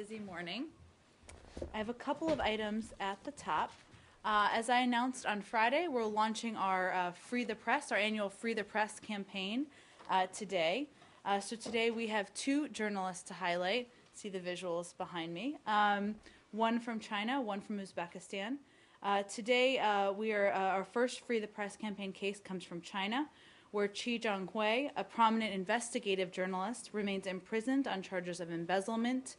busy morning. I have a couple of items at the top. As I announced on Friday, we're launching our Free the Press, our annual Free the Press campaign today. So today we have two journalists to highlight. See the visuals behind me. One from China, one from Uzbekistan. Today our first Free the Press campaign case comes from China, where Qi Zhonghui, a prominent investigative journalist, remains imprisoned on charges of embezzlement,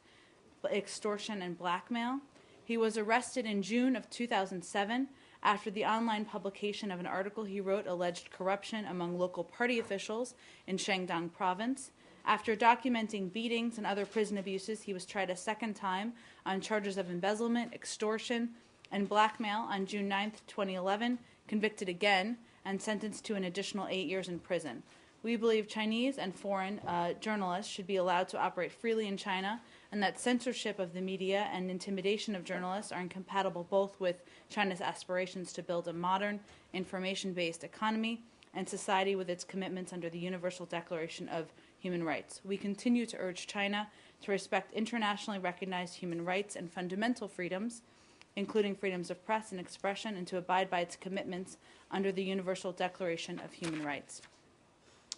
extortion, and blackmail. He was arrested in June of 2007 after the online publication of an article he wrote alleged corruption among local party officials in Shandong province. After documenting beatings and other prison abuses, he was tried a second time on charges of embezzlement, extortion, and blackmail on June 9, 2011, convicted again, and sentenced to an additional 8 years in prison. We believe Chinese and foreign journalists should be allowed to operate freely in China, and that censorship of the media and intimidation of journalists are incompatible both with China's aspirations to build a modern, information-based economy and society with its commitments under the Universal Declaration of Human Rights. We continue to urge China to respect internationally recognized human rights and fundamental freedoms, including freedoms of press and expression, and to abide by its commitments under the Universal Declaration of Human Rights.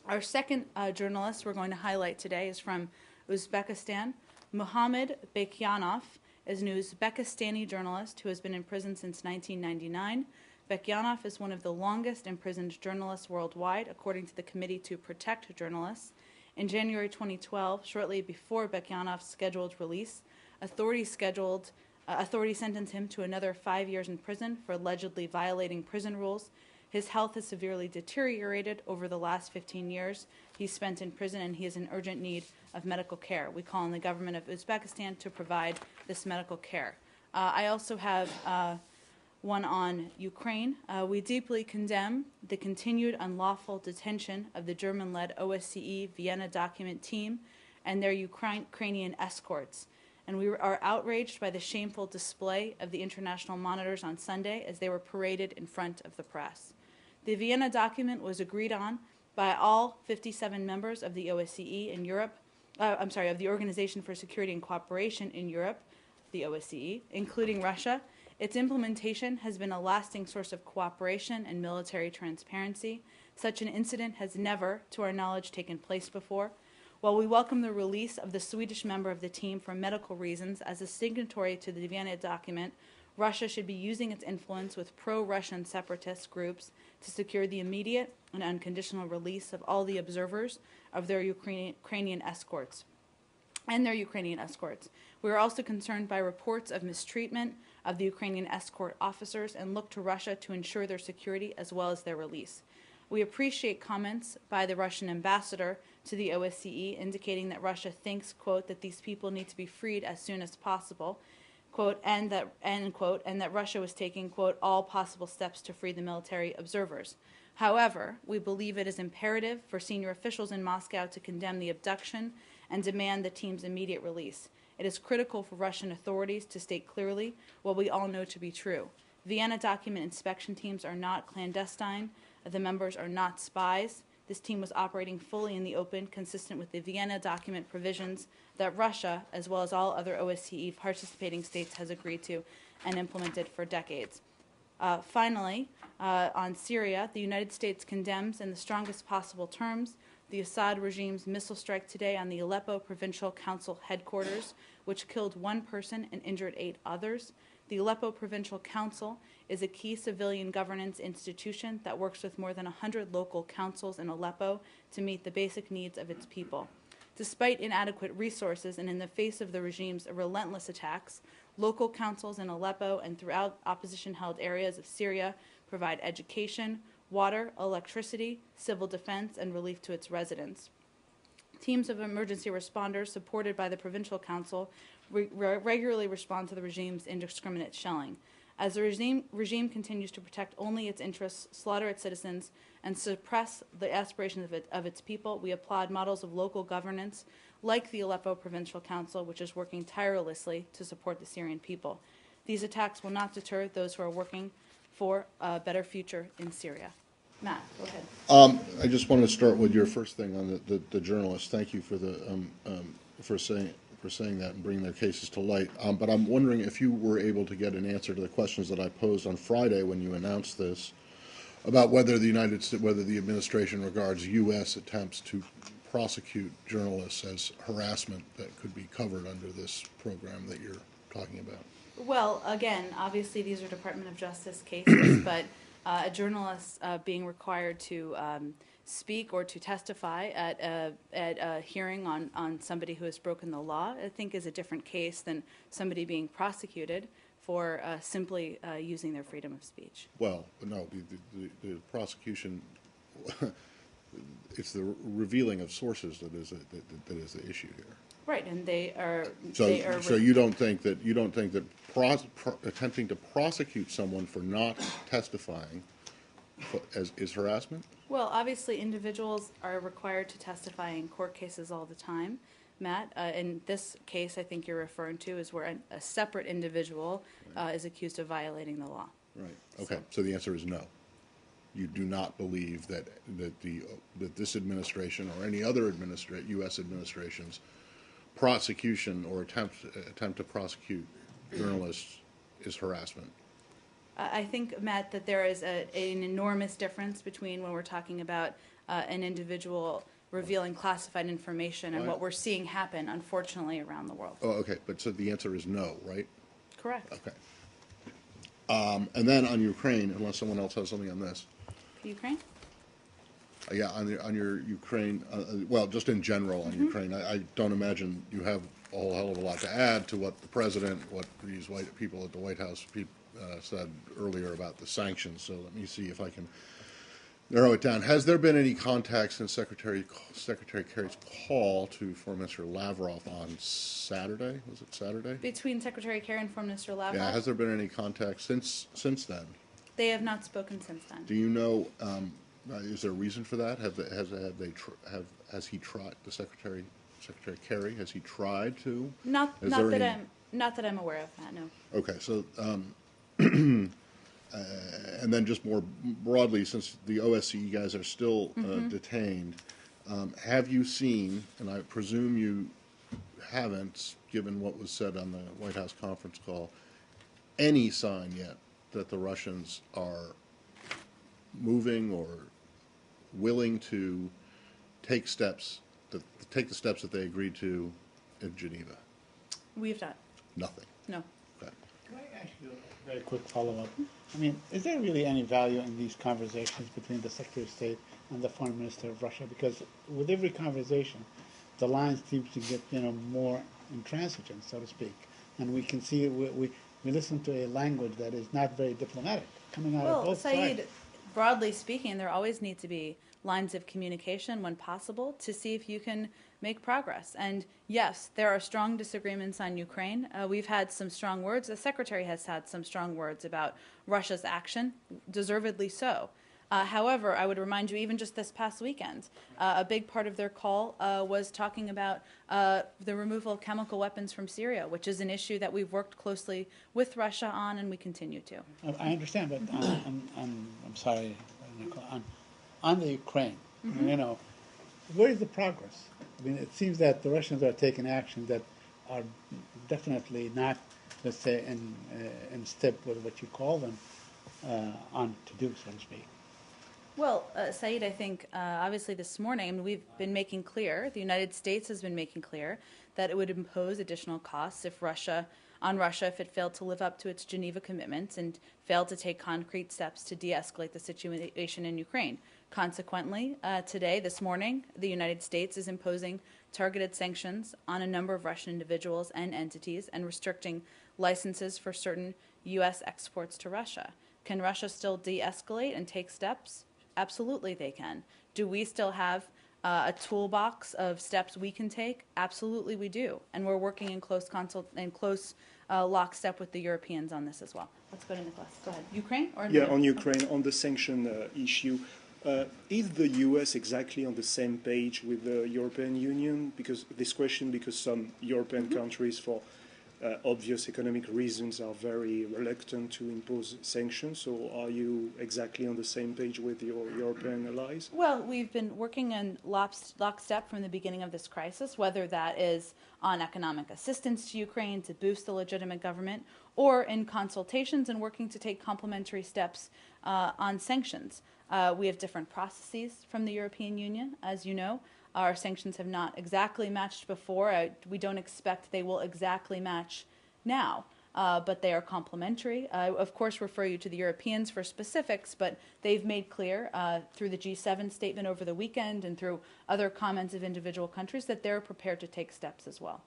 Our second journalist we're going to highlight today is from Uzbekistan. Muhammad Bekyanov is an Uzbekistani journalist who has been in prison since 1999. Bekyanov is one of the longest imprisoned journalists worldwide, according to the Committee to Protect Journalists. In January 2012, shortly before Bekyanov's scheduled release, authorities sentenced him to another 5 years in prison for allegedly violating prison rules. His health has severely deteriorated over the last 15 years he's spent in prison, and he is in urgent need of medical care. We call on the government of Uzbekistan to provide this medical care. I also have one on Ukraine. We deeply condemn the continued unlawful detention of the German-led OSCE Vienna document team and their Ukrainian escorts. And we are outraged by the shameful display of the international monitors on Sunday as they were paraded in front of the press. The Vienna document was agreed on by all 57 members of the OSCE in Europe, of the Organization for Security and Cooperation in Europe, the OSCE, including Russia. Its implementation has been a lasting source of cooperation and military transparency. Such an incident has never, to our knowledge, taken place before. While we welcome the release of the Swedish member of the team for medical reasons as a signatory to the Vienna document, Russia should be using its influence with pro-Russian separatist groups to secure the immediate and unconditional release of all the observers of their Ukrainian escorts. We are also concerned by reports of mistreatment of the Ukrainian escort officers and look to Russia to ensure their security as well as their release. We appreciate comments by the Russian ambassador to the OSCE indicating that Russia thinks, quote, that these people need to be freed as soon as possible, quote, and that Russia was taking, quote, all possible steps to free the military observers. However, we believe it is imperative for senior officials in Moscow to condemn the abduction and demand the team's immediate release. It is critical for Russian authorities to state clearly what we all know to be true. Vienna document inspection teams are not clandestine. The members are not spies. This team was operating fully in the open, consistent with the Vienna document provisions that Russia, as well as all other OSCE participating states, has agreed to and implemented for decades. Finally, on Syria, the United States condemns in the strongest possible terms the Assad regime's missile strike today on the Aleppo Provincial Council headquarters, which killed 1 person and injured 8 others. The Aleppo Provincial Council is a key civilian governance institution that works with more than 100 local councils in Aleppo to meet the basic needs of its people. Despite inadequate resources and in the face of the regime's relentless attacks, local councils in Aleppo and throughout opposition-held areas of Syria provide education, water, electricity, civil defense, and relief to its residents. Teams of emergency responders supported by the Provincial Council regularly respond to the regime's indiscriminate shelling. As the regime continues to protect only its interests, slaughter its citizens, and suppress the aspirations of its people, we applaud models of local governance like the Aleppo Provincial Council, which is working tirelessly to support the Syrian people. These attacks will not deter those who are working for a better future in Syria. Matt, go ahead. I just want to start with your first thing on the journalists. Thank you for the saying that and bringing their cases to light. But I'm wondering if you were able to get an answer to the questions that I posed on Friday when you announced this, about whether the administration regards U.S. attempts to prosecute journalists as harassment that could be covered under this program that you're talking about. Well, again, obviously these are Department of Justice cases, but a journalist being required to speak or to testify at a hearing on somebody who has broken the law, I think is a different case than somebody being prosecuted for simply using their freedom of speech. Well, no, the prosecution, it's the revealing of sources that is the issue here. Right, and they are. So you don't think that attempting to prosecute someone for not testifying is harassment? Well, obviously, individuals are required to testify in court cases all the time, Matt. In this case, I think you're referring to is where a separate individual is accused of violating the law. Right. Okay. So the answer is no. You do not believe that this administration or any other U.S. administration's prosecution or attempt to prosecute journalists is harassment. I think, Matt, that there is an enormous difference between when we're talking about an individual revealing classified information and what we're seeing happen, unfortunately, around the world. Oh, okay. But so the answer is no, right? Correct. Okay. And then on Ukraine, unless someone else has something on this. Ukraine? Yeah, on your Ukraine, well, just in general on Ukraine, I don't imagine you have a whole hell of a lot to add to what the president, what these white people at the White House said earlier about the sanctions. So let me see if I can narrow it down. Has there been any contact since Secretary Kerry's call to Foreign Minister Lavrov on Saturday? Was it Saturday? Between Secretary Kerry and Foreign Minister Lavrov? Yeah, has there been any contact since then? They have not spoken since then. Do you know? Is there a reason for that? Has he tried? Secretary Kerry, has he tried to? Not that I'm aware of, Matt. No. Okay, so and then just more broadly, since the OSCE guys are still detained, have you seen? And I presume you haven't, given what was said on the White House conference call, any sign yet that the Russians are moving or willing to take the steps that they agreed to in Geneva? We have not. Nothing. No. Okay. Can I ask you a very quick follow-up? I mean, is there really any value in these conversations between the Secretary of State and the Foreign Minister of Russia? Because with every conversation, the line seems to get more intransigent, so to speak, and we can see we listen to a language that is not very diplomatic coming out of both sides. Broadly speaking, there always need to be lines of communication when possible to see if you can make progress. And yes, there are strong disagreements on Ukraine. We've had some strong words. The Secretary has had some strong words about Russia's action, deservedly so. However, I would remind you, even just this past weekend, a big part of their call was talking about the removal of chemical weapons from Syria, which is an issue that we've worked closely with Russia on, and we continue to. I understand, but I'm sorry, Nicole, on the Ukraine, where is the progress? I mean, it seems that the Russians are taking action that are definitely not, let's say, in step with what you call them on to do, so to speak. Well, Saeed, I think obviously this morning we've been making clear, the United States has been making clear that it would impose additional costs if Russia if it failed to live up to its Geneva commitments and failed to take concrete steps to de-escalate the situation in Ukraine. Consequently, this morning, the United States is imposing targeted sanctions on a number of Russian individuals and entities and restricting licenses for certain U.S. exports to Russia. Can Russia still de-escalate and take steps? Absolutely they can. Do we still have a toolbox of steps we can take? Absolutely we do. And we're working in close lockstep with the Europeans on this as well. Let's go to Nicholas. Go ahead. Ukraine? On Ukraine, on the sanction issue. Is the U.S. exactly on the same page with the European Union? Because some European countries, for obvious economic reasons, are very reluctant to impose sanctions. So are you exactly on the same page with your European allies? Well, we've been working in lockstep from the beginning of this crisis, whether that is on economic assistance to Ukraine to boost the legitimate government, or in consultations and working to take complementary steps on sanctions. We have different processes from the European Union, as you know. Our sanctions have not exactly matched before. We don't expect they will exactly match now. But they are complementary. I, of course, refer you to the Europeans for specifics, but they've made clear through the G7 statement over the weekend and through other comments of individual countries that they're prepared to take steps as well.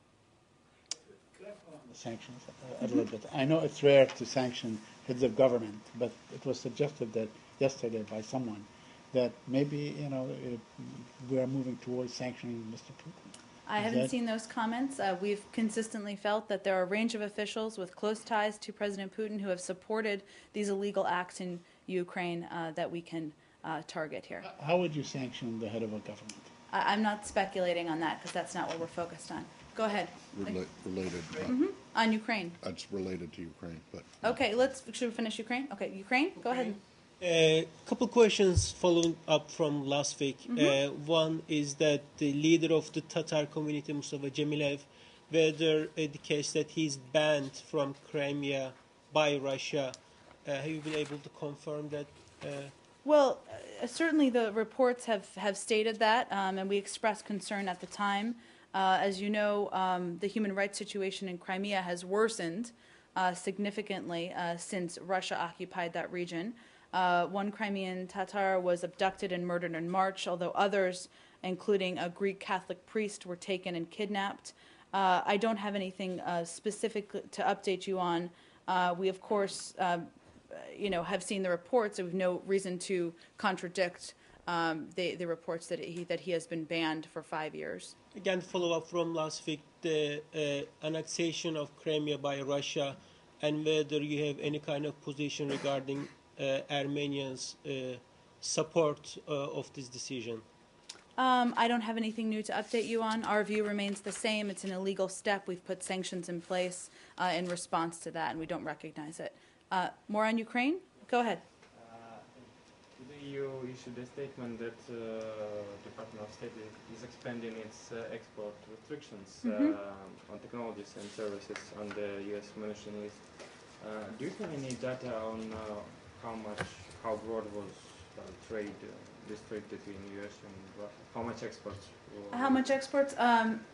The sanctions a little bit. I know it's rare to sanction heads of government, but it was suggested that yesterday by someone that maybe we are moving towards sanctioning Mr. Putin. I haven't seen those comments. We've consistently felt that there are a range of officials with close ties to President Putin who have supported these illegal acts in Ukraine that we can target here. How would you sanction the head of a government? I'm not speculating on that because that's not what we're focused on. Go ahead. Related. On Ukraine. It's related to Ukraine, but. Okay, should we finish Ukraine? Okay, Ukraine, go ahead. A couple questions following up from last week. One is that the leader of the Tatar community, Mustafa Cemilev, whether the case that he's banned from Crimea by Russia, have you been able to confirm that? Well, certainly the reports have stated that, and we expressed concern at the time. As you know, the human rights situation in Crimea has worsened significantly since Russia occupied that region. One Crimean Tatar was abducted and murdered in March, although others, including a Greek Catholic priest, were taken and kidnapped. I don't have anything specific to update you on. We, of course, have seen the reports. So we have no reason to contradict the reports that he has been banned for 5 years. Again, follow up from last week, the annexation of Crimea by Russia, and whether you have any kind of position regarding Armenians' support of this decision. I don't have anything new to update you on. Our view remains the same. It's an illegal step. We've put sanctions in place in response to that, and we don't recognize it. More on Ukraine? Go ahead. The EU issued a statement that Department of State is expanding its export restrictions on technologies and services on the U.S. munition list. Do you have any data on how broad was this trade between U.S. and Russia? How much exports? How much exports?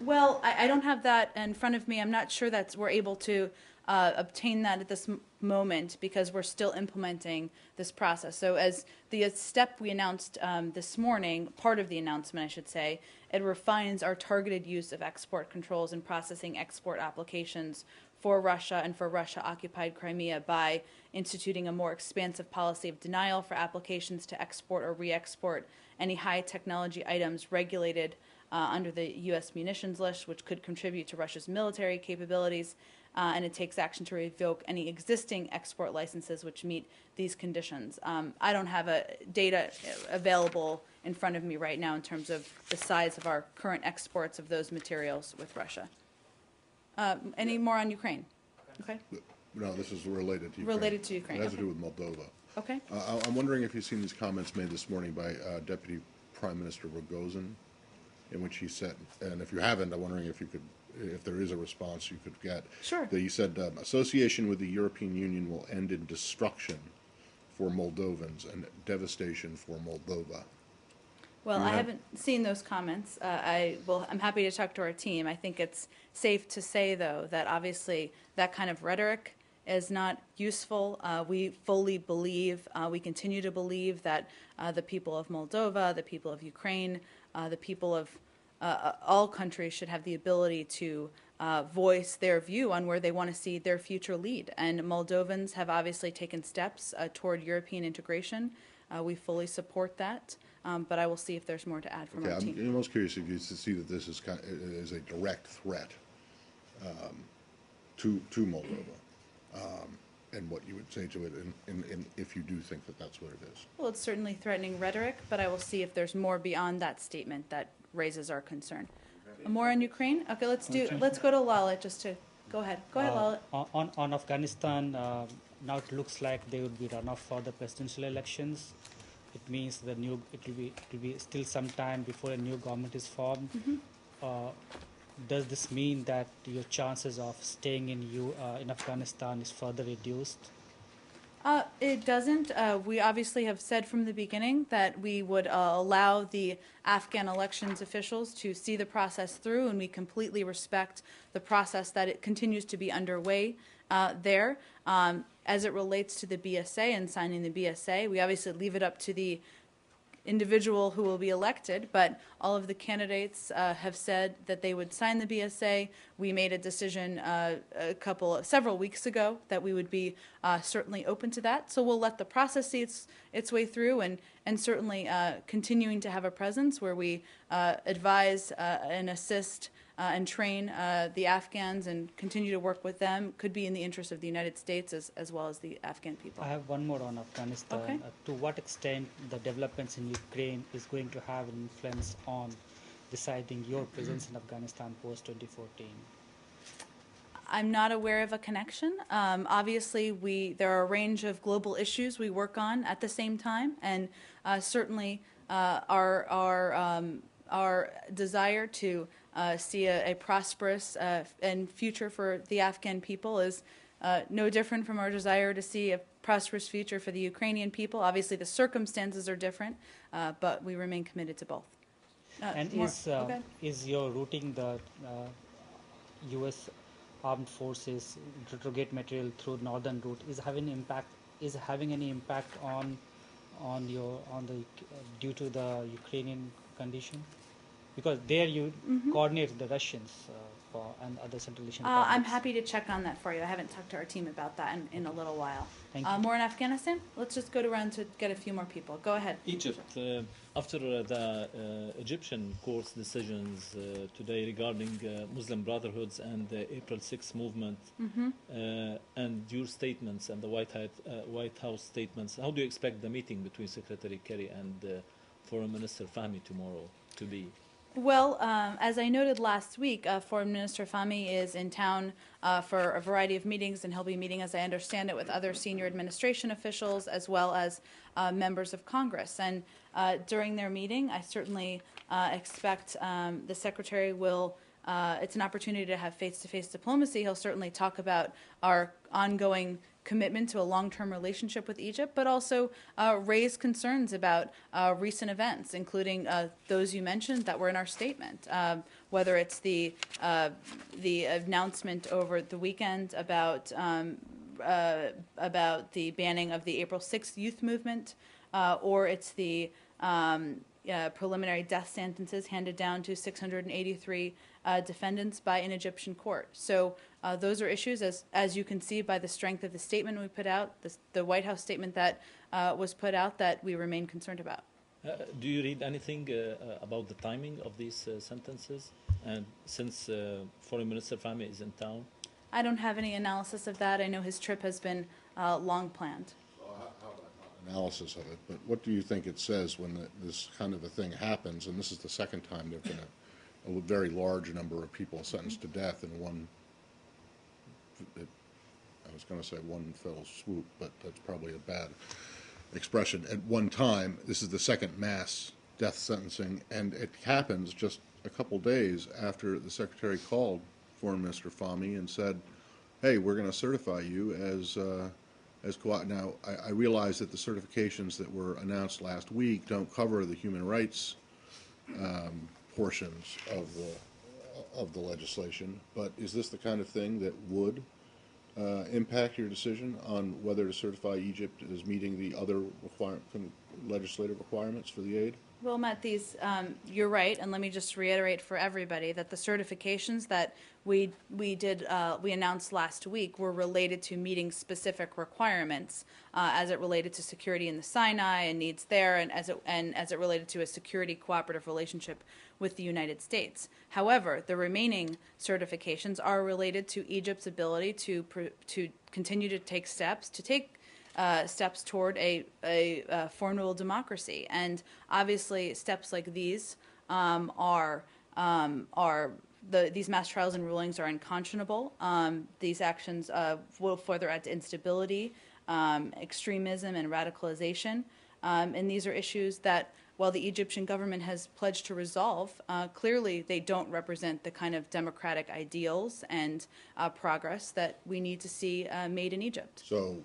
Well, I don't have that in front of me. I'm not sure that we're able to obtain that at this moment because we're still implementing this process. So as the step we announced this morning, part of the announcement, I should say, it refines our targeted use of export controls and processing export applications for Russia and for Russia-occupied Crimea by instituting a more expansive policy of denial for applications to export or re-export any high-technology items regulated under the U.S. munitions list, which could contribute to Russia's military capabilities, and it takes action to revoke any existing export licenses which meet these conditions. I don't have data available in front of me right now in terms of the size of our current exports of those materials with Russia. Any more on Ukraine? Okay. No, this is related to Ukraine. Related to Ukraine. It has to Okay. do with Moldova. Okay. I'm wondering if you've seen these comments made this morning by Deputy Prime Minister Rogozin, in which he said, and if you haven't, I'm wondering if there is a response you could get. Sure. That he said, association with the European Union will end in destruction for Moldovans and devastation for Moldova. Well, I haven't seen those comments. I'm happy to talk to our team. I think it's safe to say, though, that obviously that kind of rhetoric is not useful. We fully believe, we continue to believe that the people of Moldova, the people of Ukraine, the people of all countries should have the ability to voice their view on where they want to see their future lead. And Moldovans have obviously taken steps toward European integration. We fully support that. But I will see if there's more to add from our team. I'm most curious if you see that this is a direct threat to Moldova, and what you would say to it, and if you do think that that's what it is. Well, it's certainly threatening rhetoric, but I will see if there's more beyond that statement that raises our concern. More on Ukraine? Okay, let's go to Lalit just to Go ahead, Lalit. On Afghanistan, now it looks like there would be runoff for the presidential elections. It means it will be still some time before a new government is formed. Does this mean that your chances of staying in Afghanistan is further reduced? It doesn't. We obviously have said from the beginning that we would allow the Afghan elections officials to see the process through, and we completely respect the process that it continues to be underway there. As it relates to the BSA and signing the BSA, we obviously leave it up to the individual who will be elected, but all of the candidates have said that they would sign the BSA. We made a decision several weeks ago that we would be certainly open to that. So we'll let the process see its way through, and certainly continuing to have a presence where we advise and assist and train the Afghans and continue to work with them could be in the interest of the United States as well as the Afghan people. I have one more on Afghanistan. Okay. To what extent the developments in Ukraine is going to have an influence on deciding your presence in Afghanistan post-2014? I'm not aware of a connection. Obviously, there are a range of global issues we work on at the same time, and certainly our desire to see a prosperous and future for the Afghan people is no different from our desire to see a prosperous future for the Ukrainian people. Obviously, the circumstances are different, but we remain committed to both. Is your routing the U.S. armed forces retrograde material through northern route is having any impact on the due to the Ukrainian condition? Because there you coordinate the Russians and other Central Asian I'm conflicts. happy to check on that for you. I haven't talked to our team about that in a little while. Thank you. More in Afghanistan? Let's just go around to get a few more people. Go ahead. Egypt, after the Egyptian court's decisions today regarding Muslim Brotherhoods and the April 6 movement, and your statements and the White House statements, how do you expect the meeting between Secretary Kerry and Foreign Minister Fahmy tomorrow to be? Well, as I noted last week, Foreign Minister Fahmy is in town for a variety of meetings, and he'll be meeting, as I understand it, with other senior administration officials as well as members of Congress. And during their meeting, I certainly expect the Secretary will, it's an opportunity to have face-to-face diplomacy. He'll certainly talk about our ongoing commitment to a long-term relationship with Egypt, but also raise concerns about recent events, including those you mentioned that were in our statement, whether it's the announcement over the weekend about the banning of the April 6th youth movement, or it's the preliminary death sentences handed down to 683 defendants by an Egyptian court. So those are issues, as you can see by the strength of the statement we put out, the White House statement that was put out, that we remain concerned about. Do you read anything about the timing of these sentences? And since Foreign Minister Fahmy is in town? I don't have any analysis of that. I know his trip has been long planned. Analysis of it, but what do you think it says when this kind of a thing happens? And this is the second time there have been a very large number of people sentenced to death in one, I was going to say one fell swoop, but that's probably a bad expression. At one time, this is the second mass death sentencing, and it happens just a couple days after the Secretary called Foreign Minister Fahmy and said, hey, we're going to certify you as now, I realize that the certifications that were announced last week don't cover the human rights portions of the legislation, but is this the kind of thing that would impact your decision on whether to certify Egypt as meeting the other legislative requirements for the aid? Well, Matt, you're right, and let me just reiterate for everybody that the certifications that we announced last week were related to meeting specific requirements as it related to security in the Sinai and needs there, and as it related to a security cooperative relationship with the United States. However, the remaining certifications are related to Egypt's ability to continue to take steps toward a formidable democracy, and obviously steps like these are these mass trials and rulings are unconscionable. These actions will further add to instability, extremism, and radicalization. And these are issues that, while the Egyptian government has pledged to resolve, clearly they don't represent the kind of democratic ideals and progress that we need to see made in Egypt. So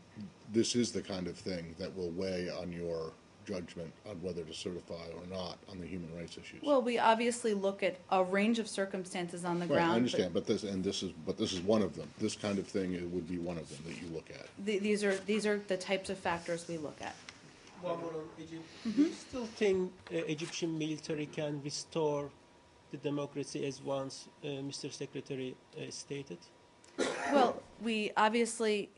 this is the kind of thing that will weigh on your judgment on whether to certify or not on the human rights issues. Well, we obviously look at a range of circumstances on the Right, ground. I understand, but this is one of them. This kind of thing would be one of them that you look at. These are the types of factors we look at. One more on Egypt. Do you still think Egyptian military can restore the democracy as once Mr. Secretary stated? Well, we obviously,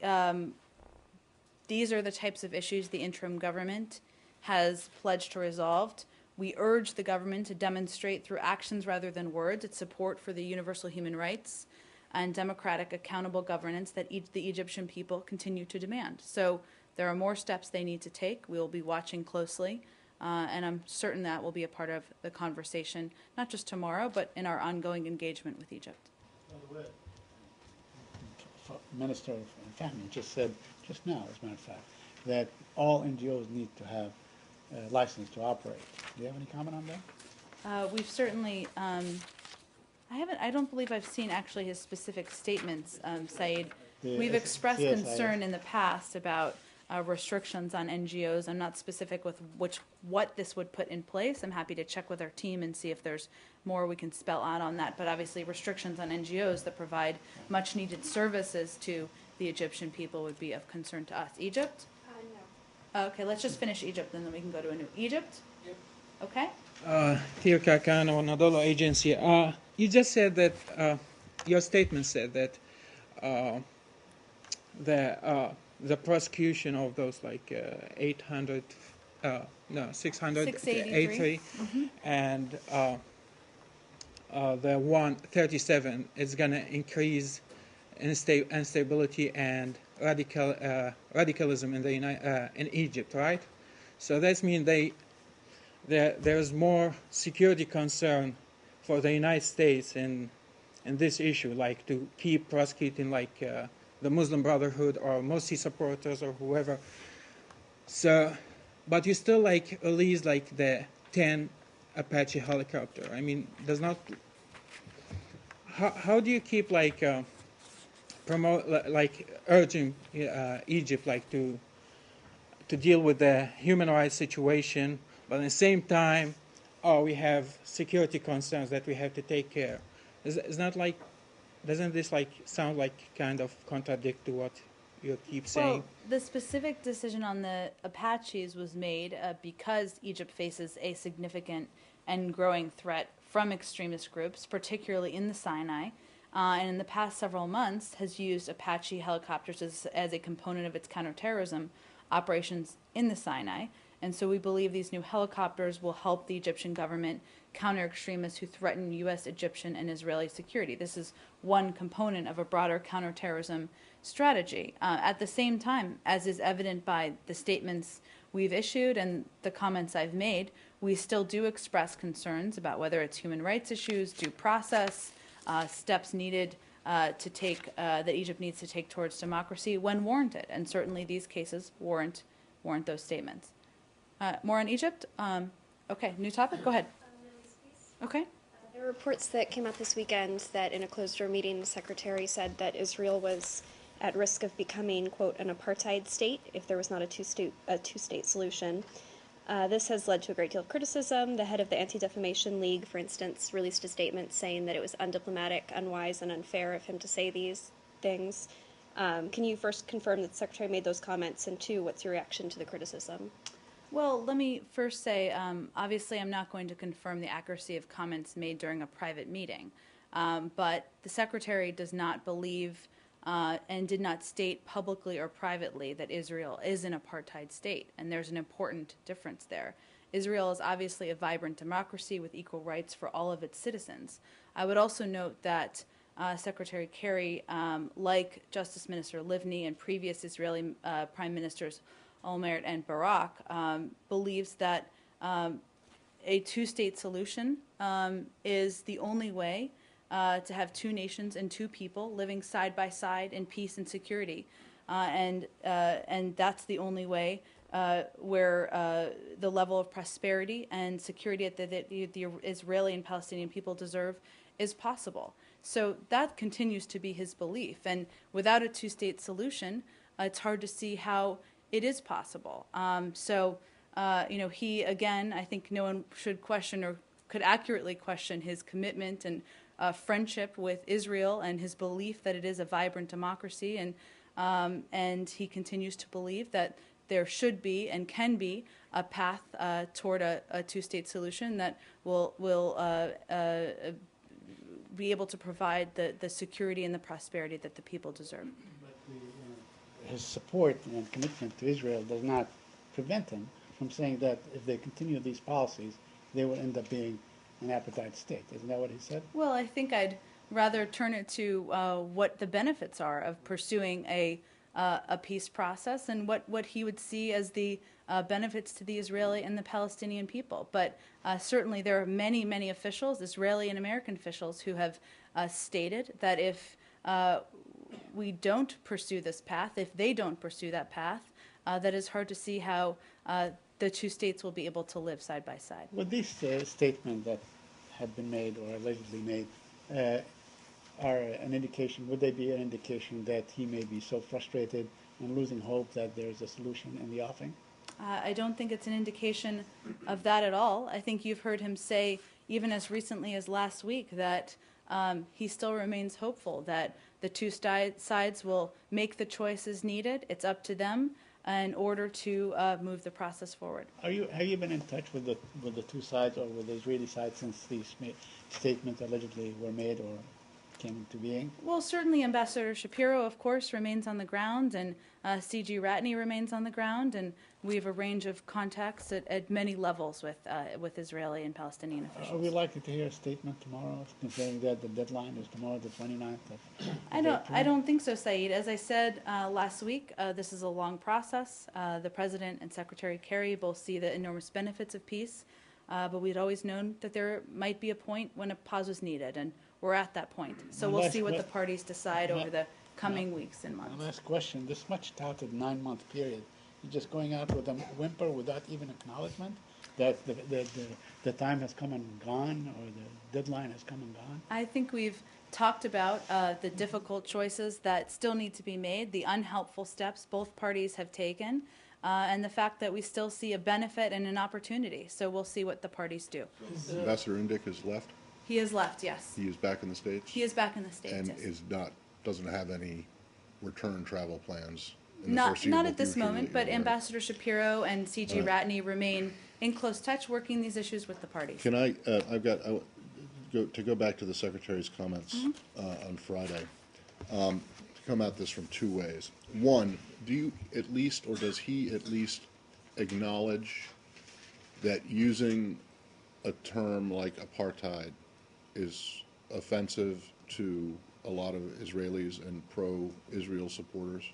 these are the types of issues the interim government has pledged to resolve. We urge the government to demonstrate through actions rather than words its support for the universal human rights and democratic accountable governance that the Egyptian people continue to demand. So there are more steps they need to take. We will be watching closely, and I'm certain that will be a part of the conversation, not just tomorrow, but in our ongoing engagement with Egypt. Minister Fahmy just said just now, as a matter of fact, that all NGOs need to have a license to operate. Do you have any comment on that? We've certainly, I don't believe I've seen actually his specific statements, Saeed. We've expressed CSIS. concern in the past about restrictions on NGOs. I'm not specific with what this would put in place. I'm happy to check with our team and see if there's more we can spell out on that. But obviously restrictions on NGOs that provide much needed services to the Egyptian people would be of concern to us. Egypt? No. Okay, let's just finish Egypt and then we can go to a new Egypt. Yep. Okay. Theo Kakano, Nadolo Agency. You just said that your statement said that the prosecution of those like 683 and the 137 is going to increase instability and radicalism in in Egypt, right? So that means there's more security concern for the United States in this issue, like to keep prosecuting like the Muslim Brotherhood or Morsi supporters or whoever. So, but you still like release like the 10 Apache helicopter. I mean, does not. How do you keep like promote like urging Egypt like to deal with the human rights situation, but at the same time, we have security concerns that we have to take care. It's not like. Doesn't this like sound like kind of contradict to what you keep saying? Well, the specific decision on the Apaches was made because Egypt faces a significant and growing threat from extremist groups, particularly in the Sinai, and in the past several months has used Apache helicopters as a component of its counterterrorism operations in the Sinai. And so we believe these new helicopters will help the Egyptian government counter extremists who threaten U.S., Egyptian, and Israeli security. This is one component of a broader counterterrorism strategy. At the same time, as is evident by the statements we've issued and the comments I've made, we still do express concerns about whether it's human rights issues, due process, steps needed to take that Egypt needs to take towards democracy when warranted. And certainly these cases warrant those statements. More on Egypt? Okay, new topic? Go ahead. Okay. There were reports that came out this weekend that in a closed-door meeting, the secretary said that Israel was at risk of becoming, quote, an apartheid state if there was not a two-state solution. This has led to a great deal of criticism. The head of the Anti-Defamation League, for instance, released a statement saying that it was undiplomatic, unwise, and unfair of him to say these things. Can you first confirm that the secretary made those comments, and two, what's your reaction to the criticism? Well, let me first say, obviously I'm not going to confirm the accuracy of comments made during a private meeting, but the Secretary does not believe and did not state publicly or privately that Israel is an apartheid state, and there's an important difference there. Israel is obviously a vibrant democracy with equal rights for all of its citizens. I would also note that Secretary Kerry, like Justice Minister Livni and previous Israeli Prime Ministers Olmert and Barak, believes that a two-state solution is the only way to have two nations and two people living side by side in peace and security. And that's the only way where the level of prosperity and security that the Israeli and Palestinian people deserve is possible. So that continues to be his belief. And without a two-state solution, it's hard to see how it is possible. He, again, I think no one should question or could accurately question his commitment and friendship with Israel and his belief that it is a vibrant democracy. And he continues to believe that there should be and can be a path toward a two-state solution that will be able to provide the security and the prosperity that the people deserve. His support and commitment to Israel does not prevent him from saying that if they continue these policies, they will end up being an apartheid state. Isn't that what he said? Well, I think I'd rather turn it to what the benefits are of pursuing a peace process and what he would see as the benefits to the Israeli and the Palestinian people. But certainly there are many, many officials, Israeli and American officials, who have stated that if we don't pursue this path, if they don't pursue that path, that is hard to see how the two states will be able to live side by side. Would these statements that have been made or allegedly made are an indication, would they be an indication that he may be so frustrated and losing hope that there's a solution in the offing? I don't think it's an indication of that at all. I think you've heard him say, even as recently as last week, that he still remains hopeful that the two sides will make the choices needed. It's up to them in order to move the process forward. Have you been in touch with the two sides or with the Israeli side since these statements allegedly were made or came into being? Well, certainly Ambassador Shapiro, of course, remains on the ground, and C.G. Ratney remains on the ground, and we have a range of contacts at many levels with Israeli and Palestinian officials. Are we likely to hear a statement tomorrow, considering that the deadline is tomorrow, the 29th of I don't think so, Saeed. As I said last week, this is a long process. The President and Secretary Kerry both see the enormous benefits of peace, but we'd always known that there might be a point when a pause was needed, and we're at that point. So we'll see what the parties decide over the coming weeks and months. Last question. This much touted 9-month period, you're just going out with a whimper without even acknowledgement that the time has come and gone, or the deadline has come and gone? I think we've talked about the difficult choices that still need to be made, the unhelpful steps both parties have taken, and the fact that we still see a benefit and an opportunity. So we'll see what the parties do. Ambassador Indyk has left? He has left, yes. He is back in the States? He is back in the States, and yes. Doesn't have any return travel plans in the foreseeable Not at this future moment, but Ambassador Shapiro and C.G. Ratney remain in close touch, working these issues with the parties. Can I, to go back to the Secretary's comments on Friday, to come at this from two ways. One, do you at least, or does he at least acknowledge that using a term like apartheid is offensive to a lot of Israelis and pro-Israel supporters?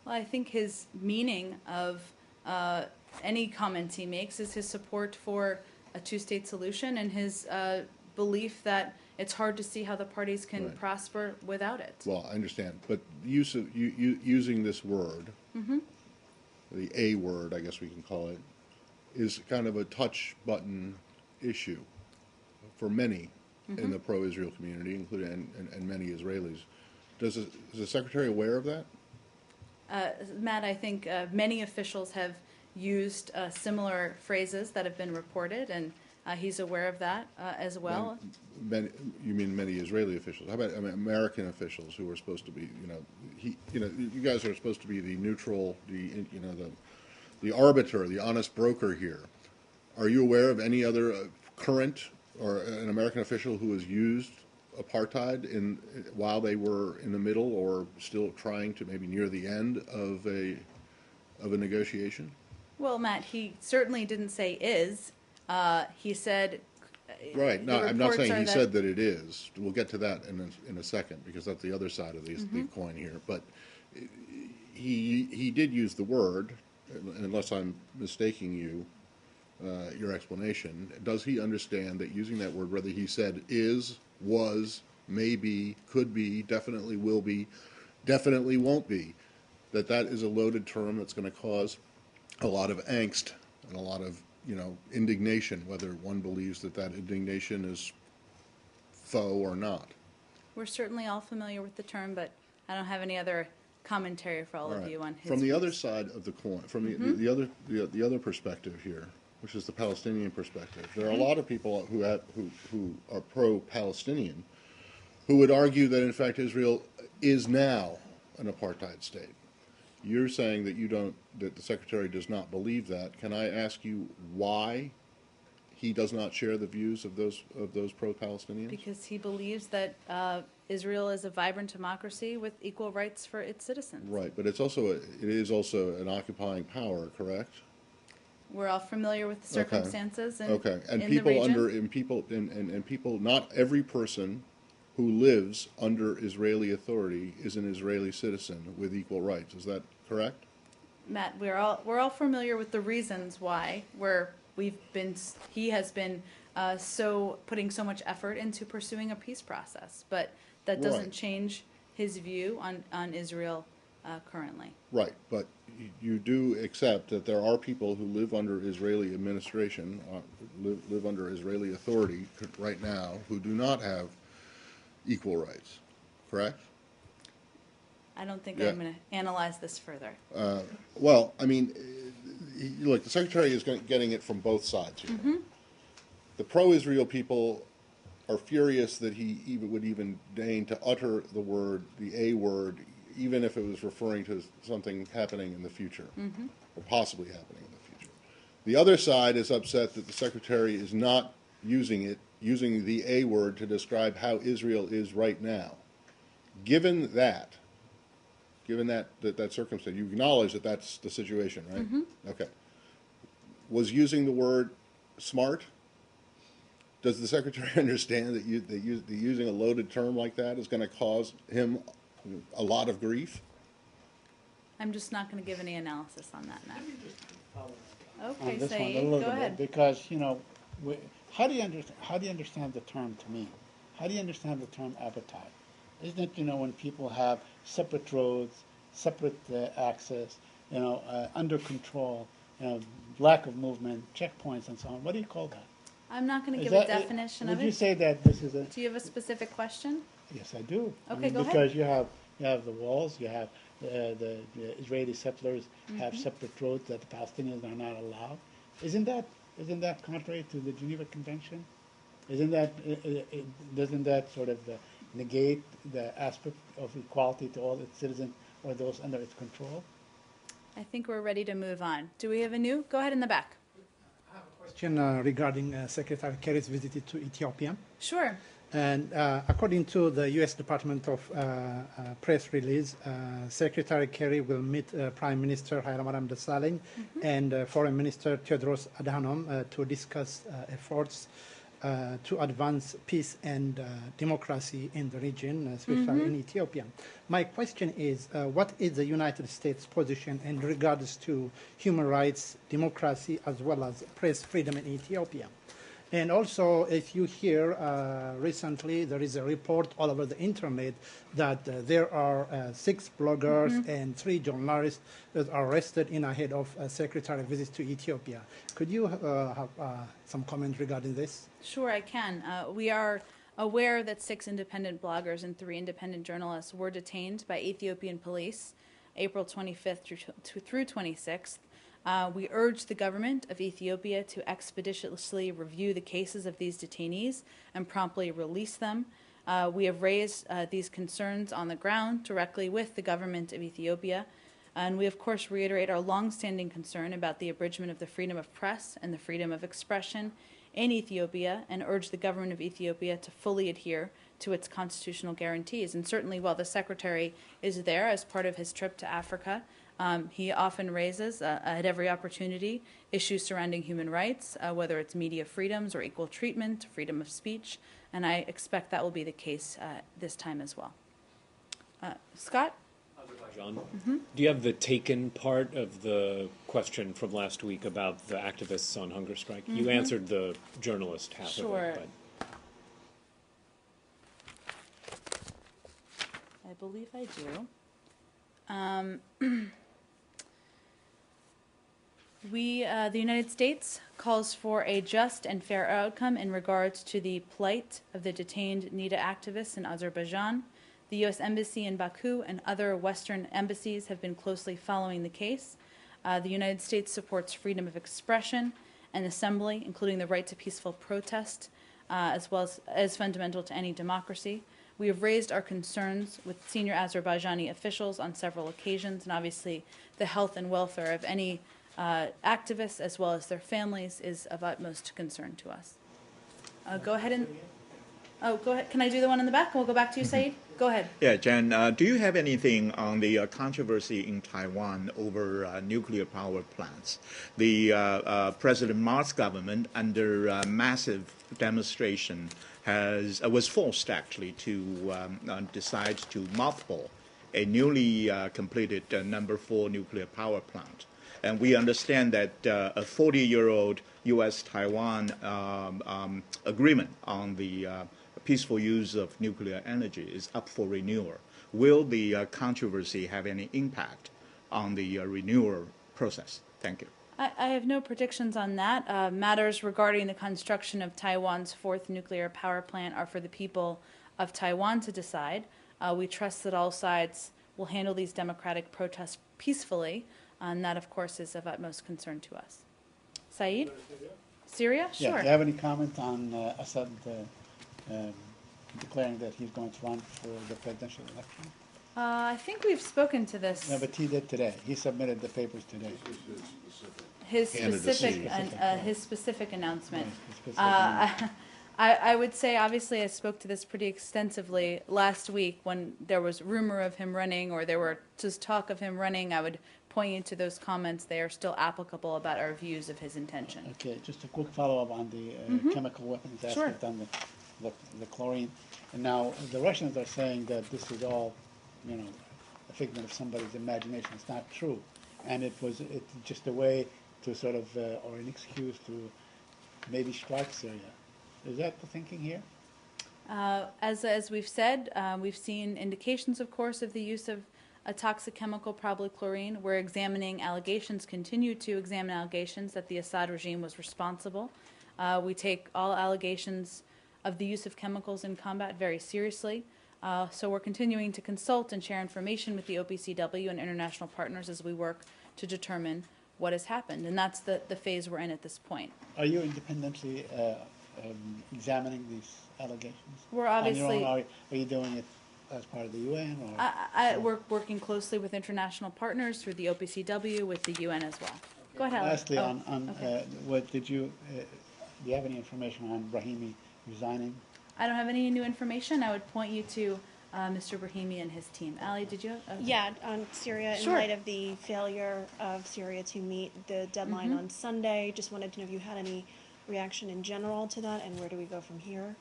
Well, I think his meaning of any comments he makes is his support for a two-state solution and his belief that it's hard to see how the parties can prosper without it. Well, I understand, but using this word, the A word, I guess we can call it, is kind of a touch button issue for many in the pro-Israel community, including and many Israelis. Is the Secretary aware of that? Matt, I think many officials have used similar phrases that have been reported, and he's aware of that as well. You mean many Israeli officials? How about American officials who are supposed to be, you guys are supposed to be the neutral, the arbiter, the honest broker here. Are you aware of any other current or an American official who has used apartheid while they were in the middle or still trying to maybe near the end of a negotiation? Well, Matt, he certainly didn't say is. He said. Right. No, I'm not saying he said that it is. We'll get to that in a second, because that's the other side of the coin here. But he did use the word, unless I'm mistaking your explanation. Does he understand that using that word, whether he said is was, may be, could be, definitely will be, definitely won't be, that is a loaded term that's going to cause a lot of angst and a lot of, indignation, whether one believes that indignation is faux or not. We're certainly all familiar with the term, but I don't have any other commentary for all of Right. you on his From the views. other side of the coin, from the other perspective here, which is the Palestinian perspective, there are a lot of people who are pro-Palestinian who would argue that in fact Israel is now an apartheid state. You're saying that the Secretary does not believe that. Can I ask you why he does not share the views of those pro-Palestinians? Because he believes that Israel is a vibrant democracy with equal rights for its citizens. Right, but it is also an occupying power, correct? We're all familiar with the circumstances and in people the region. and people, not every person who lives under Israeli authority is an Israeli citizen with equal rights. Is that correct? Matt, we're all familiar with the reasons why he has been putting so much effort into pursuing a peace process, but that doesn't Right. change his view on Israel currently. Right, but you do accept that there are people who live under Israeli administration, live under Israeli authority right now, who do not have equal rights, correct? I don't think Yeah. I'm going to analyze this further. Well, I mean, look, the Secretary is getting it from both sides here. The pro-Israel people are furious that he would even deign to utter the A word, even if it was referring to something happening in the future, or possibly happening in the future. The other side is upset that the Secretary is not using the A word to describe how Israel is right now. Given that circumstance, you acknowledge that that's the situation, right? Okay. Was using the word smart? Does the Secretary understand that using a loaded term like that is going to cause him a lot of grief? I'm just not going to give any analysis on that, Matt. On Okay, this one, a Saeed, little go bit, ahead. because how do you understand the term to me? How do you understand the term apartheid? Isn't it when people have separate roads, separate access, under control, lack of movement, checkpoints, and so on? What do you call that? I'm not going to Is give a that- definition Would of you it. say that this is a? Do you have a specific question? Yes, I do. Okay, go ahead. Because you have the walls, you have the Israeli settlers have separate roads that the Palestinians are not allowed. Isn't that contrary to the Geneva Convention? Doesn't that sort of negate the aspect of equality to all its citizens or those under its control? I think we're ready to move on. Do we have a new? Go ahead in the back. Question regarding Secretary Kerry's visit to Ethiopia. Sure. And according to the U.S. Department of press release, Secretary Kerry will meet Prime Minister Hailemariam Desalegn and Foreign Minister Tedros Adhanom to discuss efforts to advance peace and democracy in the region, especially in Ethiopia. My question is, what is the United States position in regards to human rights, democracy, as well as press freedom in Ethiopia? And also, if you hear, recently there is a report all over the internet that there are 6 bloggers and 3 journalists that are arrested in ahead of Secretary's visit to Ethiopia. Could you have some comment regarding this? Sure, I can. We are aware that 6 independent bloggers and 3 independent journalists were detained by Ethiopian police April 25th through 26th. We urge the government of Ethiopia to expeditiously review the cases of these detainees and promptly release them. We have raised these concerns on the ground directly with the government of Ethiopia, and we of course reiterate our longstanding concern about the abridgment of the freedom of press and the freedom of expression in Ethiopia, and urge the government of Ethiopia to fully adhere to its constitutional guarantees. And certainly while the Secretary is there as part of his trip to Africa, he often raises, at every opportunity, issues surrounding human rights, whether it's media freedoms or equal treatment, freedom of speech, and I expect that will be the case this time as well. Scott? John, do you have the taken part of the question from last week about the activists on hunger strike? You answered the journalist half Sure. of it, believe I do. The United States calls for a just and fair outcome in regards to the plight of the detained NIDA activists in Azerbaijan. The U.S. Embassy in Baku and other Western embassies have been closely following the case. The United States supports freedom of expression and assembly, including the right to peaceful protest, as well as fundamental to any democracy. We have raised our concerns with senior Azerbaijani officials on several occasions, and obviously the health and welfare of any activists as well as their families is of utmost concern to us. Go ahead and... Oh, go ahead. Can I do the one in the back? We'll go back to you, Saeed. Go ahead. Yeah, Jen, do you have anything on the controversy in Taiwan over nuclear power plants? The President Ma's government, under massive demonstration, was forced actually to decide to mothball a newly completed number 4 nuclear power plant. And we understand that a 40-year-old U.S.-Taiwan agreement on the peaceful use of nuclear energy is up for renewal. Will the controversy have any impact on the renewal process? Thank you. I have no predictions on that. Matters regarding the construction of Taiwan's 4th nuclear power plant are for the people of Taiwan to decide. We trust that all sides will handle these democratic protests peacefully, and that, of course, is of utmost concern to us. Saeed? Syria? Sure. Yeah, do you have any comment on Assad declaring that he's going to run for the presidential election? I think we've spoken to this. No, but he did today. He submitted the papers today. His specific announcement. I would say, obviously, I spoke to this pretty extensively last week when there was rumor of him running or there were just talk of him running. I would point you to those comments. They are still applicable about our views of his intention. Okay, just a quick follow-up on the chemical weapons aspect on the chlorine. And now the Russians are saying that this is all, a figment of somebody's imagination. It's not true. And it's just a way to sort of, or an excuse to maybe strike Syria. Is that the thinking here? As we've said, we've seen indications, of course, of the use of a toxic chemical, probably chlorine. We're continue to examine allegations that the Assad regime was responsible. We take all allegations of the use of chemicals in combat very seriously. So we're continuing to consult and share information with the OPCW and international partners as we work to determine what has happened. And that's the phase we're in at this point. Are you independently examining these allegations? We're obviously... On your own, are you doing it as part of the UN? We're working closely with international partners through the OPCW, with the UN as well. Go ahead, Alex. Lastly, do you have any information on Brahimi resigning? I don't have any new information. I would point you to Mr. Brahimi and his team. Ali, did you? Yeah, on Syria, in light of the failure of Syria to meet the deadline on Sunday, just wanted to know if you had any reaction in general to that, and where do we go from here?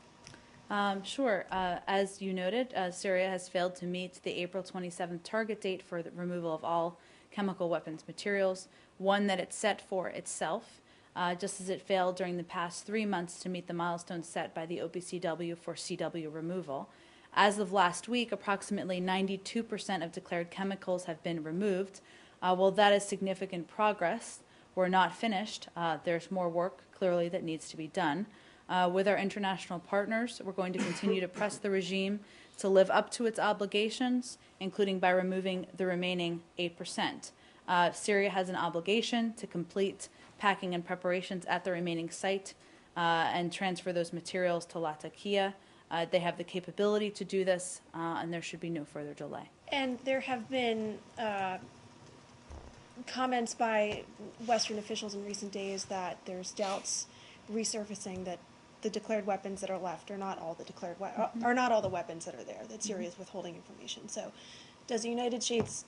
Sure. As you noted, Syria has failed to meet the April 27th target date for the removal of all chemical weapons materials, one that it set for itself, just as it failed during the past 3 months to meet the milestone set by the OPCW for CW removal. As of last week, approximately 92% of declared chemicals have been removed. While that is significant progress, we're not finished. There's more work, clearly, that needs to be done. With our international partners, we're going to continue to press the regime to live up to its obligations, including by removing the remaining 8%. Syria has an obligation to complete packing and preparations at the remaining site and transfer those materials to Latakia. They have the capability to do this, and there should be no further delay. And there have been comments by Western officials in recent days that there's doubts resurfacing that the declared weapons that are left are not all the are not all the weapons that are there, that Syria is withholding information. So does the United States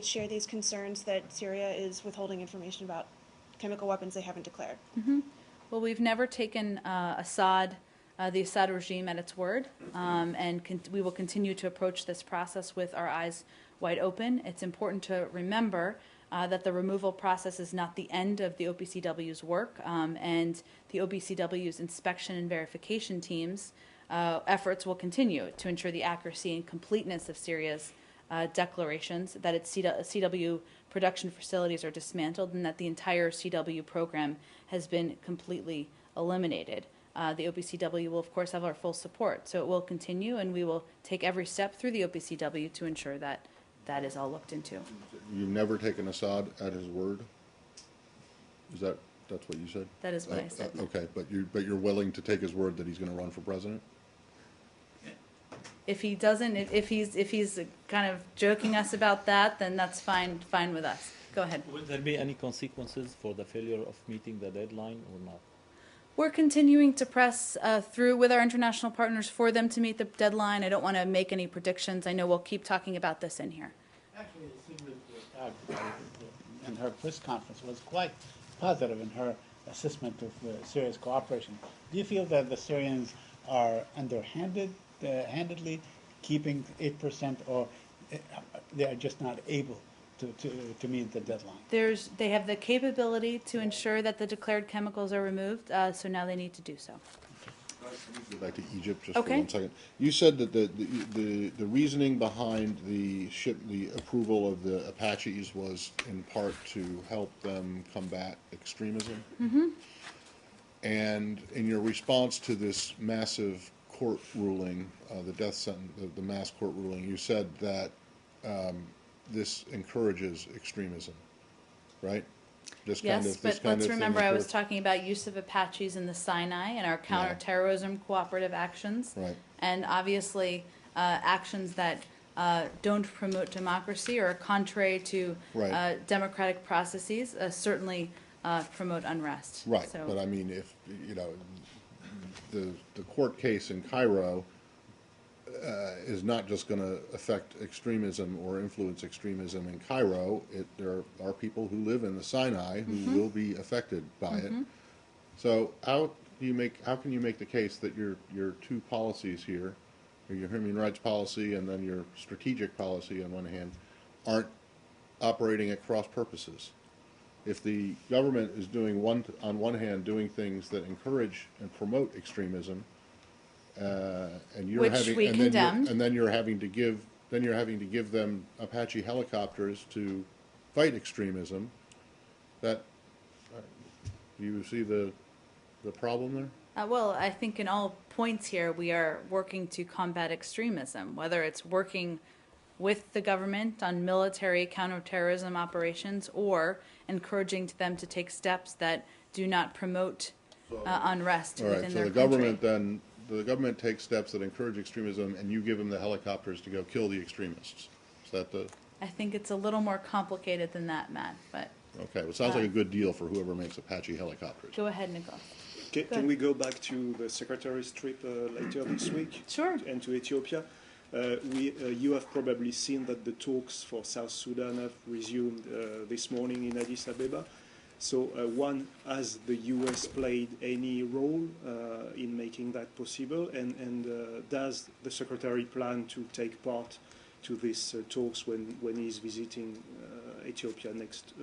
share these concerns that Syria is withholding information about chemical weapons they haven't declared? Well, we've never taken the Assad regime at its word, and we will continue to approach this process with our eyes wide open. It's important to remember that the removal process is not the end of the OPCW's work, and the OPCW's inspection and verification teams efforts will continue to ensure the accuracy and completeness of Syria's declarations, that its CW production facilities are dismantled, and that the entire CW program has been completely eliminated. The OPCW will, of course, have our full support, so it will continue, and we will take every step through the OPCW to ensure that that is all looked into. You've never taken Assad at his word? That's what you said? That is what I said. Okay, but you're willing to take his word that he's going to run for president? If he doesn't, if he's kind of joking us about that, then that's fine with us. Go ahead. Will there be any consequences for the failure of meeting the deadline or not? We're continuing to press through with our international partners for them to meet the deadline. I don't want to make any predictions. I know we'll keep talking about this in here. Actually, in her press conference was quite positive in her assessment of Syria's cooperation. Do you feel that the Syrians are handedly keeping 8%, or they are just not able to meet the deadline? They have the capability to ensure that the declared chemicals are removed, so now they need to do so. Go back to Egypt just Okay. for 1 second. You said that the reasoning behind the approval of the Apaches was in part to help them combat extremism. Mm-hmm. And in your response to this massive court ruling, the death sentence, the mass court ruling, you said that this encourages extremism, right? Yes, but let's remember I was talking about use of Apaches in the Sinai and our counterterrorism cooperative actions. Right. And obviously actions that don't promote democracy or are contrary to democratic processes certainly promote unrest. Right, So, but I mean, if, the court case in Cairo is not just going to affect extremism or influence extremism in Cairo. There are people who live in the Sinai who will be affected by it. So how can you make the case that your two policies here, or your human rights policy and then your strategic policy on one hand, aren't operating at cross purposes? If the government is doing on one hand doing things that encourage and promote extremism, and you're then you're having to give them Apache helicopters to fight extremism. Do you see the problem there? well, I think in all points here we are working to combat extremism, whether it's working with the government on military counterterrorism operations or encouraging them to take steps that do not promote unrest within their country. The government takes steps that encourage extremism, and you give them the helicopters to go kill the extremists. Is that the? I think it's a little more complicated than that, Matt. But okay, well, it sounds like a good deal for whoever makes Apache helicopters. Go ahead, Nicholas. Can we go back to the Secretary's trip later this week? Sure. And to Ethiopia. You have probably seen that the talks for South Sudan have resumed this morning in Addis Ababa. So one, has the U.S. played any role in making that possible? And does the Secretary plan to take part to these talks when he's visiting Ethiopia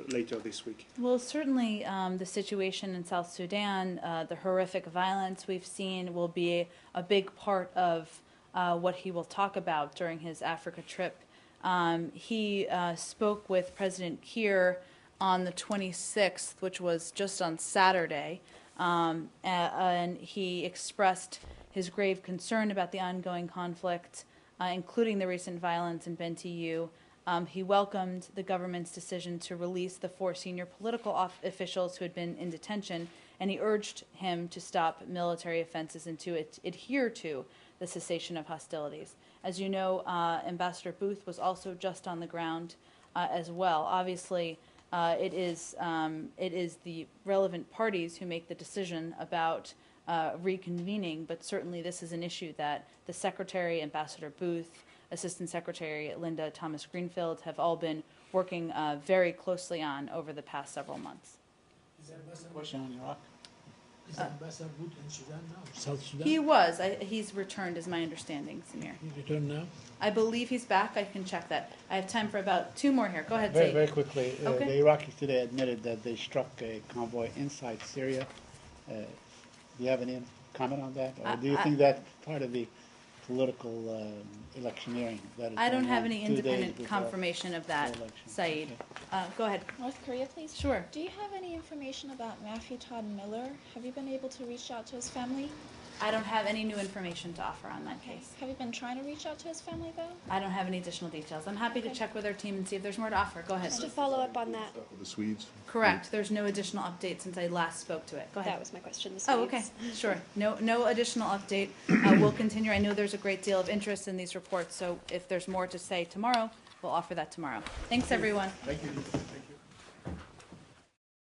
later this week? Well, certainly the situation in South Sudan, the horrific violence we've seen will be a big part of what he will talk about during his Africa trip. He spoke with President Kiir on the 26th, which was just on Saturday, and he expressed his grave concern about the ongoing conflict, including the recent violence in Bentiu. He welcomed the government's decision to release the 4 senior political officials who had been in detention, and he urged him to stop military offenses and to adhere to the cessation of hostilities. As you know, Ambassador Booth was also just on the ground as well. Obviously, it is the relevant parties who make the decision about reconvening, but certainly this is an issue that the Secretary, Ambassador Booth, Assistant Secretary Linda Thomas-Greenfield have all been working very closely on over the past several months. Question on Iraq. Is Ambassador Booth in Sudan now, South Sudan? He was. He's returned, is my understanding, Samir. He returned now? I believe he's back. I can check that. I have time for about 2 more here. Go ahead, Very, Saeed. very quickly, Okay. the Iraqis today admitted that they struck a convoy inside Syria. Do you have any comment on that? Or I- do you I- think that's part of the political electioneering? That is I don't going have on any 2 days independent before confirmation of that, the election? Saeed. Go ahead. North Korea, please. Sure. Do you have any information about Matthew Todd Miller? Have you been able to reach out to his family? I don't have any new information to offer on that case. Have you been trying to reach out to his family, though? I don't have any additional details. I'm happy to check with our team and see if there's more to offer. Go ahead. Just to follow up on that, With the Swedes? Correct. There's no additional update since I last spoke to it. Go ahead. that was my question. the Oh, okay. Swedes. Sure. No additional update. We'll continue. I know there's a great deal of interest in these reports, so if there's more to say tomorrow, we'll offer that tomorrow. Thanks, everyone. Thank you.